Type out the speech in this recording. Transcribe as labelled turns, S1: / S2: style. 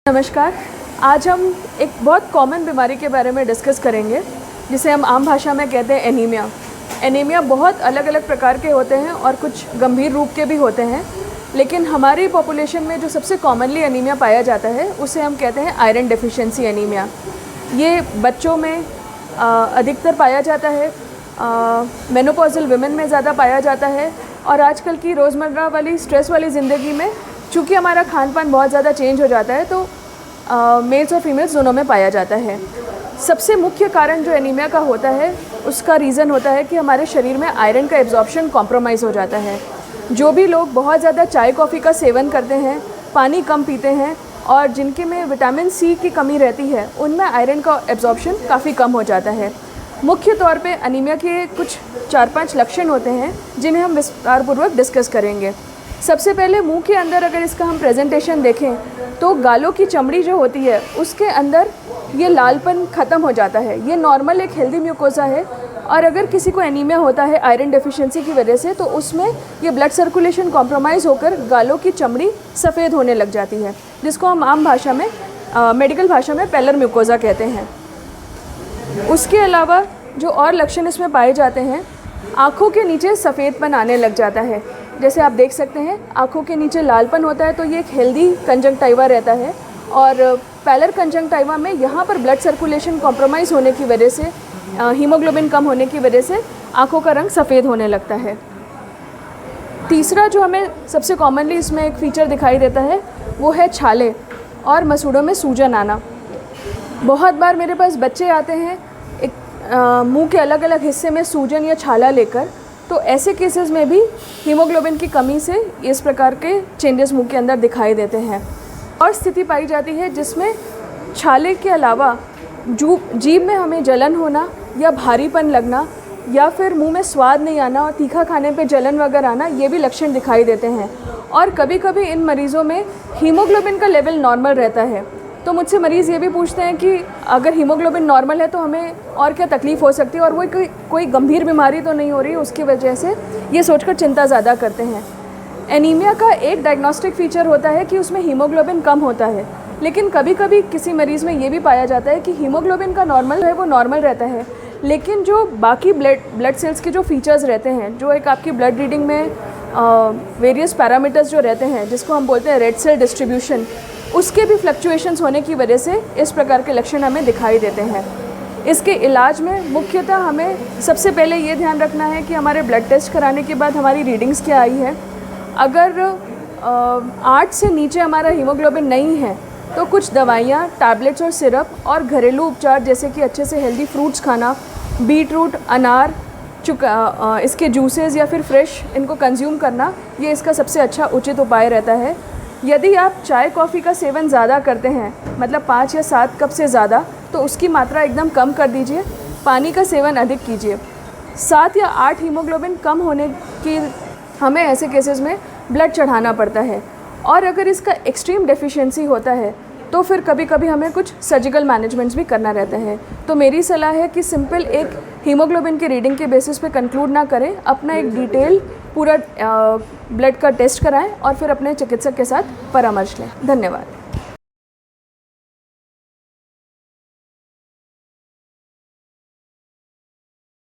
S1: नमस्कार। आज हम एक बहुत कॉमन बीमारी के बारे में डिस्कस करेंगे जिसे हम आम भाषा में कहते हैं एनीमिया। एनीमिया बहुत अलग अलग प्रकार के होते हैं और कुछ गंभीर रूप के भी होते हैं, लेकिन हमारी पॉपुलेशन में जो सबसे कॉमनली एनीमिया पाया जाता है उसे हम कहते हैं आयरन डेफिशिएंसी एनीमिया। ये बच्चों में अधिकतर पाया जाता है, मेनोपॉजल वुमेन में ज़्यादा पाया जाता है और आजकल की रोज़मर्रा वाली स्ट्रेस वाली ज़िंदगी में चूँकि हमारा खान पान बहुत ज़्यादा चेंज हो जाता है तो मेल्स और फीमेल्स दोनों में पाया जाता है। सबसे मुख्य कारण जो एनीमिया का होता है उसका रीज़न होता है कि हमारे शरीर में आयरन का एब्जॉर्प्शन कॉम्प्रोमाइज़ हो जाता है। जो भी लोग बहुत ज़्यादा चाय कॉफ़ी का सेवन करते हैं, पानी कम पीते हैं और जिनके में विटामिन सी की कमी रहती है, उनमें आयरन का एब्जॉर्प्शन काफ़ी कम हो जाता है। मुख्य तौर पे एनीमिया के कुछ 4-5 लक्षण होते हैं जिन्हें हम विस्तारपूर्वक डिस्कस करेंगे। सबसे पहले मुंह के अंदर अगर इसका हम प्रेजेंटेशन देखें तो गालों की चमड़ी जो होती है उसके अंदर ये लालपन ख़त्म हो जाता है। ये नॉर्मल एक हेल्दी म्यूकोसा है और अगर किसी को एनीमिया होता है आयरन डेफिशिएंसी की वजह से तो उसमें ये ब्लड सर्कुलेशन कॉम्प्रोमाइज़ होकर गालों की चमड़ी सफ़ेद होने लग जाती है, जिसको हम आम भाषा में मेडिकल भाषा में पैलर म्यूकोसा कहते हैं। उसके अलावा जो और लक्षण इसमें पाए जाते हैं, आँखों के नीचे सफ़ेदपन आने लग जाता है। जैसे आप देख सकते हैं आँखों के नीचे लालपन होता है तो ये एक हेल्दी कंजंक्टिवा रहता है और पैलर कंजंक्टिवा में यहाँ पर ब्लड सर्कुलेशन कॉम्प्रोमाइज़ होने की वजह से, हीमोग्लोबिन कम होने की वजह से आँखों का रंग सफ़ेद होने लगता है। तीसरा जो हमें सबसे कॉमनली इसमें एक फ़ीचर दिखाई देता है वो है छाले और मसूड़ों में सूजन आना। बहुत बार मेरे पास बच्चे आते हैं मुंह के अलग अलग हिस्से में सूजन या छाला लेकर, तो ऐसे केसेस में भी हीमोग्लोबिन की कमी से इस प्रकार के चेंजेस मुंह के अंदर दिखाई देते हैं। और स्थिति पाई जाती है जिसमें छाले के अलावा जीभ में हमें जलन होना या भारीपन लगना या फिर मुंह में स्वाद नहीं आना और तीखा खाने पे जलन वगैरह आना, ये भी लक्षण दिखाई देते हैं। और कभी कभी इन मरीज़ों में हीमोग्लोबिन का लेवल नॉर्मल रहता है, तो मुझसे मरीज़ ये भी पूछते हैं कि अगर हीमोग्लोबिन नॉर्मल है तो हमें और क्या तकलीफ़ हो सकती है और वो कोई गंभीर बीमारी तो नहीं हो रही, उसकी वजह से ये सोचकर चिंता ज़्यादा करते हैं। एनीमिया का एक डायग्नोस्टिक फ़ीचर होता है कि उसमें हीमोग्लोबिन कम होता है, लेकिन कभी कभी किसी मरीज़ में ये भी पाया जाता है कि हीमोग्लोबिन का नॉर्मल है वो नॉर्मल रहता है, लेकिन जो बाकी ब्लड सेल्स के जो फीचर्स रहते हैं, जो एक आपकी ब्लड रीडिंग में वेरियस पैरामीटर्स जो रहते हैं जिसको हम बोलते हैं रेड सेल डिस्ट्रीब्यूशन, उसके भी फ्लक्चुएशंस होने की वजह से इस प्रकार के लक्षण हमें दिखाई देते हैं। इसके इलाज में मुख्यतः हमें सबसे पहले ये ध्यान रखना है कि हमारे ब्लड टेस्ट कराने के बाद हमारी रीडिंग्स क्या आई है। अगर 8 से नीचे हमारा हीमोग्लोबिन नहीं है तो कुछ दवाइयाँ, टैबलेट्स और सिरप और घरेलू उपचार जैसे कि अच्छे से हेल्दी फ्रूट्स खाना, बीट रूट, अनार, इसके जूसेस या फिर फ्रेश इनको कंज्यूम करना, ये इसका सबसे अच्छा उचित उपाय रहता है। यदि आप चाय कॉफ़ी का सेवन ज़्यादा करते हैं, मतलब 5 या 7 कप से ज़्यादा, तो उसकी मात्रा एकदम कम कर दीजिए। पानी का सेवन अधिक कीजिए। 7 या 8 हीमोग्लोबिन कम होने की हमें ऐसे केसेस में ब्लड चढ़ाना पड़ता है और अगर इसका एक्सट्रीम डेफिशिएंसी होता है तो फिर कभी कभी हमें कुछ सर्जिकल मैनेजमेंट्स भी करना रहता है। तो मेरी सलाह है कि सिंपल एक हीमोग्लोबिन की रीडिंग के बेसिस पे कंक्लूड ना करें, अपना एक डिटेल पूरा ब्लड का टेस्ट कराएं और फिर अपने चिकित्सक के साथ परामर्श लें। धन्यवाद।